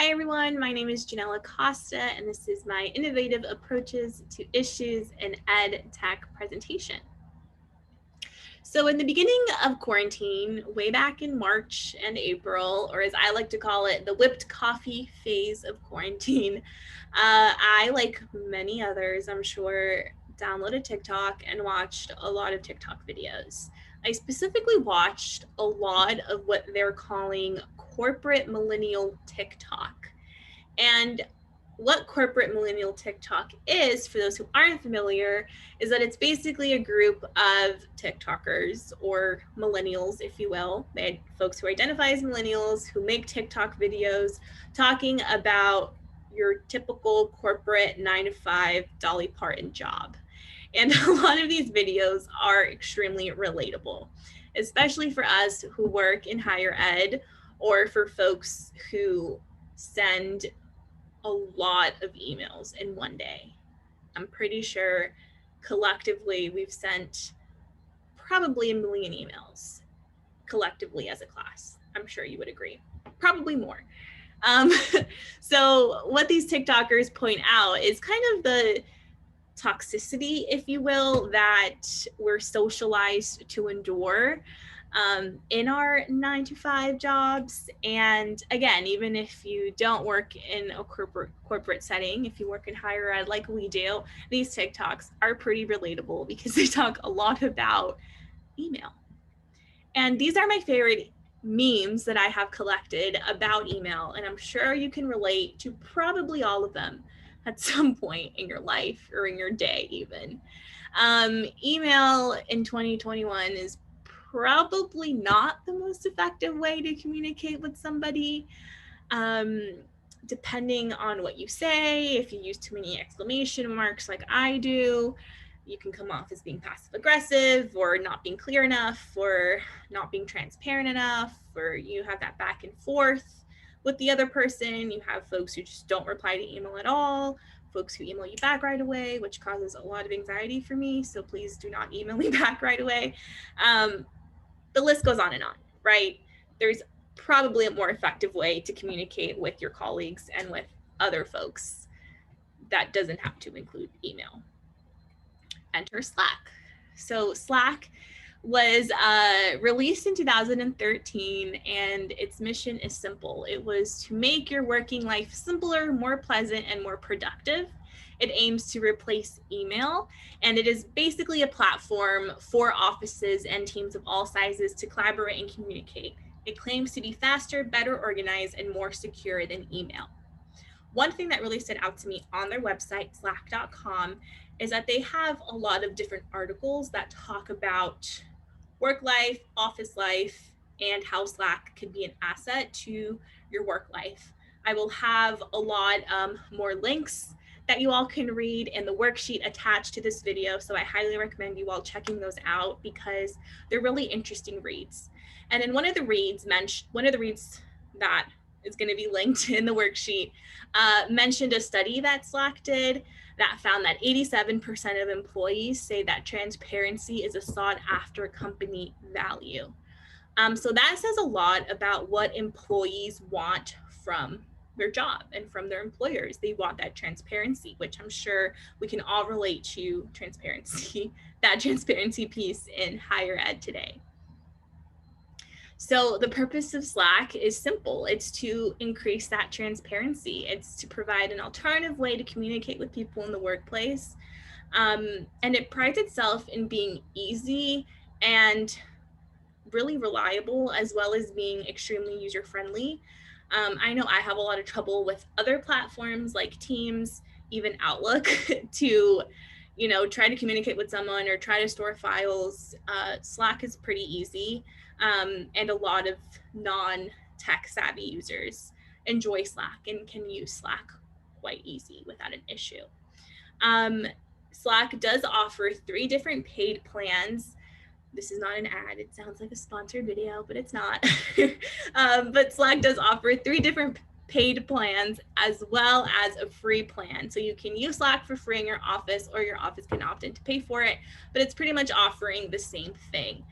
Hi everyone, my name is Janella Costa and this is my Innovative Approaches to Issues in Ed Tech presentation. So in the beginning of quarantine, way back in March and April, or as I like to call it, the whipped coffee phase of quarantine, I, like many others, I'm sure, downloaded TikTok and watched a lot of TikTok videos. I specifically watched a lot of what they're calling corporate millennial TikTok. And what corporate millennial TikTok is, for those who aren't familiar, is that it's basically a group of TikTokers or millennials, if you will, folks who identify as millennials who make TikTok videos talking about your typical corporate 9-to-5 Dolly Parton job. And a lot of these videos are extremely relatable, especially for us who work in higher ed or for folks who send a lot of emails in one day. I'm pretty sure collectively we've sent probably 1 million emails collectively as a class. I'm sure you would agree, probably more. So what these TikTokers point out is kind of the toxicity, if you will, that we're socialized to endure in our 9-to-5 jobs. And again, even if you don't work in a corporate setting, if you work in higher ed like we do, these TikToks are pretty relatable because they talk a lot about email. And these are my favorite memes that I have collected about email, and I'm sure you can relate to probably all of them at some point in your life or in your day even. Email in 2021 is probably not the most effective way to communicate with somebody. Depending on what you say, if you use too many exclamation marks like I do, you can come off as being passive aggressive or not being clear enough or not being transparent enough, or you have that back and forth with the other person. You have folks who just don't reply to email at all, folks who email you back right away, which causes a lot of anxiety for me. So please do not email me back right away. The list goes on and on, right? There's probably a more effective way to communicate with your colleagues and with other folks that doesn't have to include email. Enter Slack. So Slack was released in 2013, and its mission is simple. It was to make your working life simpler, more pleasant, and more productive. It aims to replace email, and it is basically a platform for offices and teams of all sizes to collaborate and communicate. It claims to be faster, better organized, and more secure than email. One thing that really stood out to me on their website, slack.com, is that they have a lot of different articles that talk about work life, office life, and how Slack can be an asset to your work life. I will have a lot more links that you all can read in the worksheet attached to this video. So I highly recommend you all checking those out because they're really interesting reads. And in one of the reads that is going to be linked in the worksheet mentioned a study that Slack did that found that 87% of employees say that transparency is a sought after company value. So that says a lot about what employees want from their job and from their employers. They want that transparency, which I'm sure we can all relate to transparency, that transparency piece in higher ed today. So the purpose of Slack is simple. It's to increase that transparency. It's to provide an alternative way to communicate with people in the workplace. And it prides itself in being easy and really reliable, as well as being extremely user-friendly. I know I have a lot of trouble with other platforms like Teams, even Outlook, to try to communicate with someone or try to store files. Slack is pretty easy. And a lot of non-tech savvy users enjoy Slack and can use Slack quite easy without an issue. Slack does offer 3 different paid plans. This is not an ad. It sounds like a sponsored video, but it's not. But Slack does offer 3 different paid plans as well as a free plan. So you can use Slack for free in your office, or your office can opt in to pay for it, but it's pretty much offering the same thing.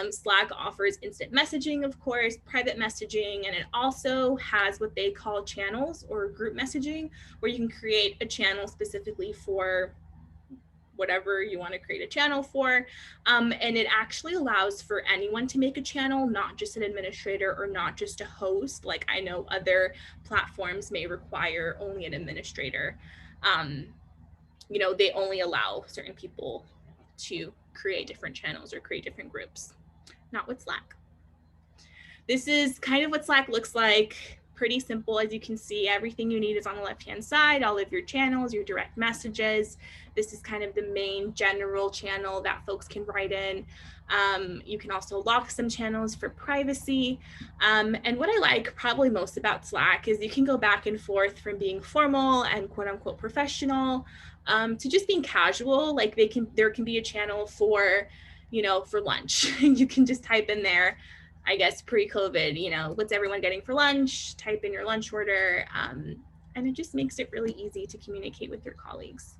Slack offers instant messaging, of course, private messaging, and it also has what they call channels or group messaging, where you can create a channel specifically for whatever you want to create a channel for. And it actually allows for anyone to make a channel, not just an administrator or not just a host. Like I know other platforms may require only an administrator. They only allow certain people to create different channels or create different groups, not with Slack. This is kind of what Slack looks like. Pretty simple, as you can see. Everything you need is on the left-hand side, all of your channels, your direct messages. This is kind of the main general channel that folks can write in. You can also lock some channels for privacy. And what I like probably most about Slack is you can go back and forth from being formal and quote unquote professional to just being casual. Like there can be a channel for, for lunch. You can just type in there, I guess pre-COVID, what's everyone getting for lunch? Type in your lunch order. And it just makes it really easy to communicate with your colleagues.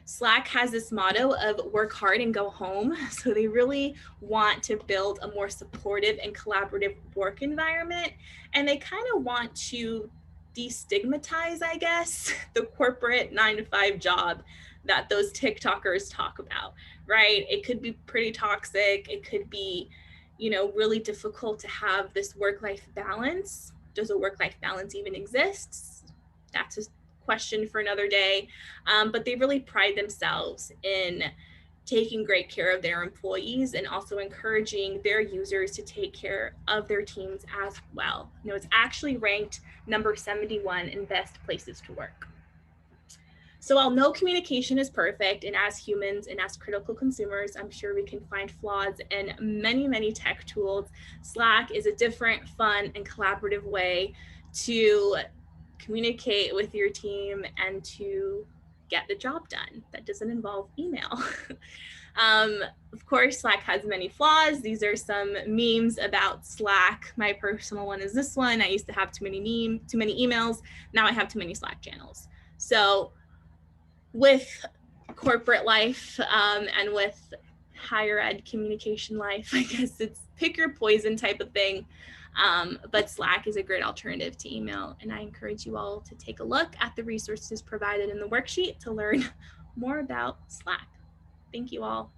Slack has this motto of work hard and go home. So they really want to build a more supportive and collaborative work environment. And they kind of want to destigmatize, I guess, the corporate 9-to-5 job that those TikTokers talk about, right? It could be pretty toxic. It could be, really difficult to have this work-life balance. Does a work-life balance even exist? That's a question for another day. But they really pride themselves in taking great care of their employees and also encouraging their users to take care of their teams as well. It's actually ranked number 71 in best places to work. So while no communication is perfect, and as humans and as critical consumers, I'm sure we can find flaws in many, many tech tools, Slack is a different, fun, and collaborative way to communicate with your team and to get the job done that doesn't involve email. Of course, Slack has many flaws. These are some memes about Slack. My personal one is this one. I used to have too many emails. Now I have too many Slack channels. So with corporate life and with higher ed communication life, I guess it's pick your poison type of thing. But Slack is a great alternative to email, and I encourage you all to take a look at the resources provided in the worksheet to learn more about Slack. Thank you all.